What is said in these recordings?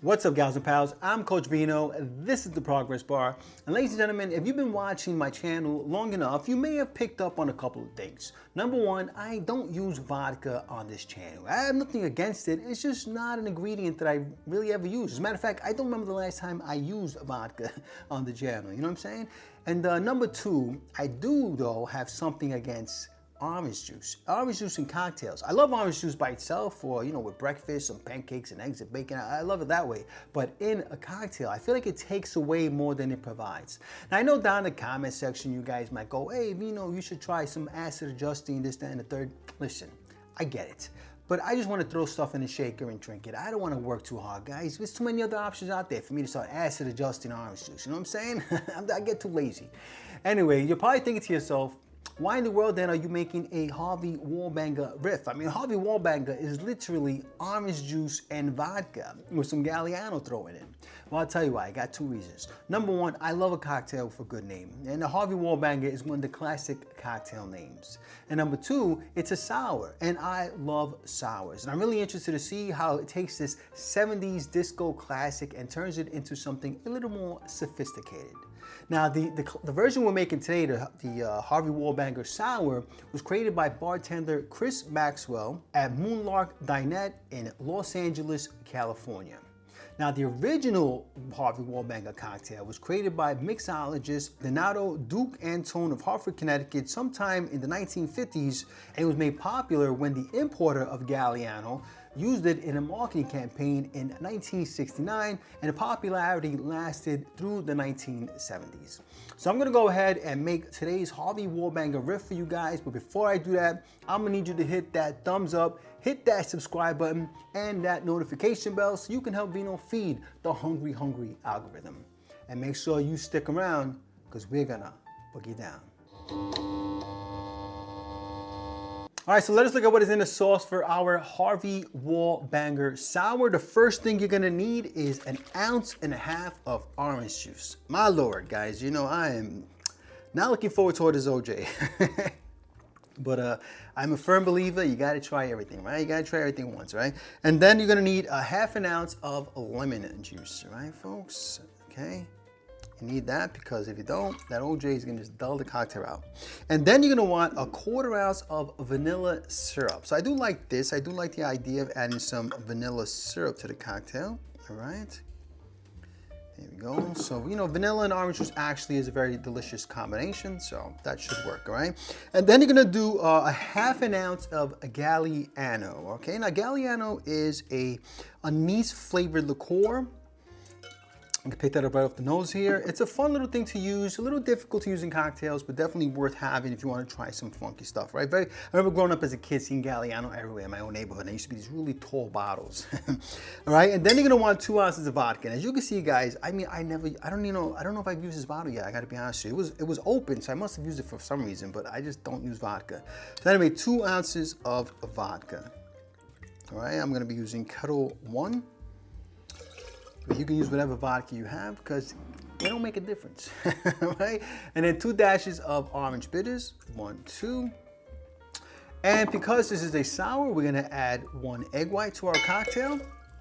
What's up, gals and pals? I'm Coach Vino. This is the Progress Bar. And ladies and gentlemen, if you've been watching my channel long enough, you may have picked up on a couple of things. Number one, I don't use vodka on this channel. I have nothing against it. It's just not an ingredient that I really ever use. As a matter of fact, I don't remember the last time I used vodka on the channel. You know what I'm saying? And number two, I do, though, have something against orange juice in cocktails. I love orange juice by itself, or with breakfast, some pancakes and eggs and bacon. I love it that way. But in a cocktail, I feel like it takes away more than it provides. Now I know down in the comment section you guys might go, hey Vino, you should try some acid adjusting, this, that, and the third. Listen, I get it. But I just want to throw stuff in the shaker and drink it. I don't want to work too hard, guys. There's too many other options out there for me to start acid adjusting orange juice. You know what I'm saying? I get too lazy. Anyway, you're probably thinking to yourself, why in the world then are you making a HARVEY WALLBANGER riff? I mean, HARVEY WALLBANGER is literally orange juice and vodka with some Galliano thrown in. Well, I'll tell you why. I got two reasons. Number one, I love a cocktail with a good name. And the HARVEY WALLBANGER is one of the classic cocktail names. And number two, it's a sour. And I love sours. And I'm really interested to see how it takes this 70s disco classic and turns it into something a little more sophisticated. Now, the version we're making today, the HARVEY WALLBANGER Sour, was created by bartender Chris Maxwell at Moonlarks Dinette in Los Angeles, California. Now, the original HARVEY WALLBANGER cocktail was created by mixologist Dinette Duke Antone of Hartford, Connecticut, sometime in the 1950s, and it was made popular when the importer of Galliano used it in a marketing campaign in 1969, and the popularity lasted through the 1970s. So I'm gonna go ahead and make today's HARVEY WALLBANGER riff for you guys, but before I do that, I'm gonna need you to hit that thumbs up, hit that subscribe button, and that notification bell so you can help Vino feed the hungry algorithm. And make sure you stick around, because we're gonna boogie down. All right, so let us look at what is in the sauce for our HARVEY WALLBANGER Sour. The first thing you're gonna need is 1.5 ounces of orange juice. My Lord, guys, I am not looking forward to this OJ. But I'm a firm believer, you gotta try everything, right? You gotta try everything once, right? And then you're gonna need 1/2 ounce of lemon juice, right, folks? Okay. You need that because if you don't, that OJ is gonna just dull the cocktail out. And then you're gonna want 1/4 ounce of vanilla syrup. So I do like this. I do like the idea of adding some vanilla syrup to the cocktail. All right. There we go. So, vanilla and orange juice actually is a very delicious combination. So that should work, all right? And then you're gonna do 1/2 ounce of Galliano, okay? Now, Galliano is a anise flavored liqueur. I can pick that up right off the nose here. It's a fun little thing to use, a little difficult to use in cocktails, but definitely worth having if you want to try some funky stuff, right? I remember growing up as a kid seeing Galliano everywhere in my own neighborhood. There used to be these really tall bottles. All right, and then you're gonna want 2 ounces of vodka. And as you can see, guys, I mean, I don't know if I've used this bottle yet. I gotta be honest with you. It was open, so I must have used it for some reason, but I just don't use vodka. So anyway, 2 ounces of vodka. All right, I'm gonna be using Kettle One. But you can use whatever vodka you have because they don't make a difference, right? And then 2 dashes of orange bitters, 1, 2. And because this is a sour, we're gonna add 1 egg white to our cocktail,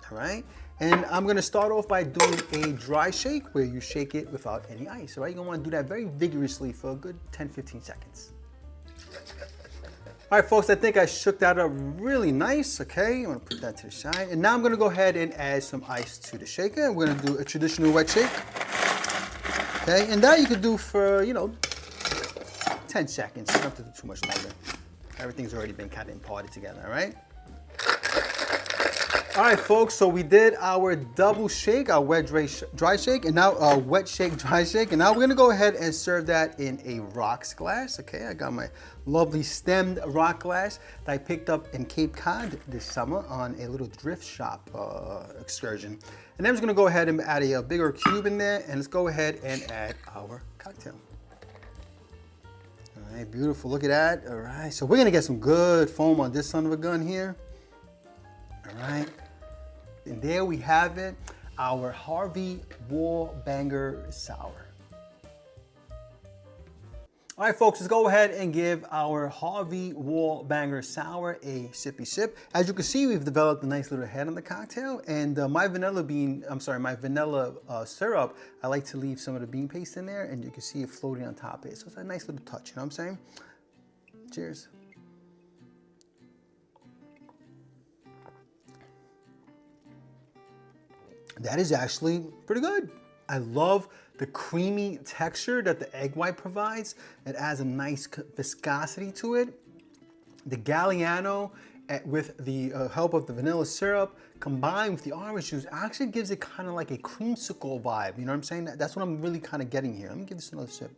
all right? And I'm gonna start off by doing a dry shake where you shake it without any ice, all right? You're gonna wanna do that very vigorously for a good 10-15 seconds. All right, folks, I think I shook that up really nice, okay? I'm gonna put that to the side. And now I'm gonna go ahead and add some ice to the shaker. We're gonna do a traditional wet shake, okay? And that you could do for, 10 seconds. You don't have to do too much longer. Everything's already been kind of imparted together, all right? All right, folks, so we did our double shake, our wet dry shake, and now our wet shake, dry shake. And now we're gonna go ahead and serve that in a rocks glass, okay? I got my lovely stemmed rock glass that I picked up in Cape Cod this summer on a little thrift shop excursion. And then I'm just gonna go ahead and add a bigger cube in there, and let's go ahead and add our cocktail. All right, beautiful, look at that. All right, so we're gonna get some good foam on this son of a gun here. All right. And there we have it, our HARVEY WALLBANGER Sour. All right, folks, let's go ahead and give our Harvey Wallbanger Sour a sippy sip. As you can see, we've developed a nice little head on the cocktail, and my vanilla syrup, I like to leave some of the bean paste in there, and you can see it floating on top of it. So it's a nice little touch, you know what I'm saying? Cheers. That is actually pretty good. I love the creamy texture that the egg white provides. It adds a nice viscosity to it. The Galliano, with the help of the vanilla syrup, combined with the orange juice, actually gives it kind of like a creamsicle vibe. You know what I'm saying? That's what I'm really kind of getting here. Let me give this another sip.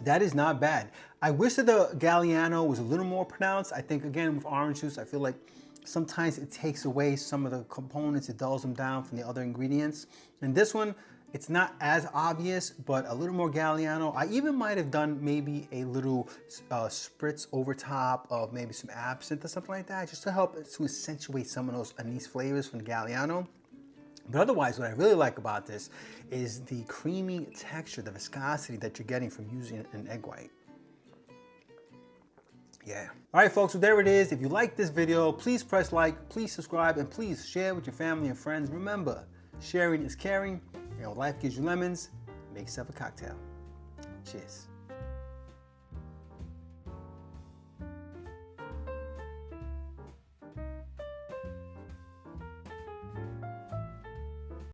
That is not bad. I wish that the Galliano was a little more pronounced. I think, again, with orange juice, I feel like sometimes it takes away some of the components, it dulls them down from the other ingredients. And this one, it's not as obvious, but a little more Galliano. I even might have done maybe a little spritz over top of maybe some absinthe or something like that, just to help to accentuate some of those anise flavors from the Galliano. But otherwise, what I really like about this is the creamy texture, the viscosity that you're getting from using an egg white. Yeah. All right, folks, so there it is. If you like this video, please press like, please subscribe, and please share with your family and friends. Remember, sharing is caring, and when life gives you lemons, make yourself a cocktail. Cheers.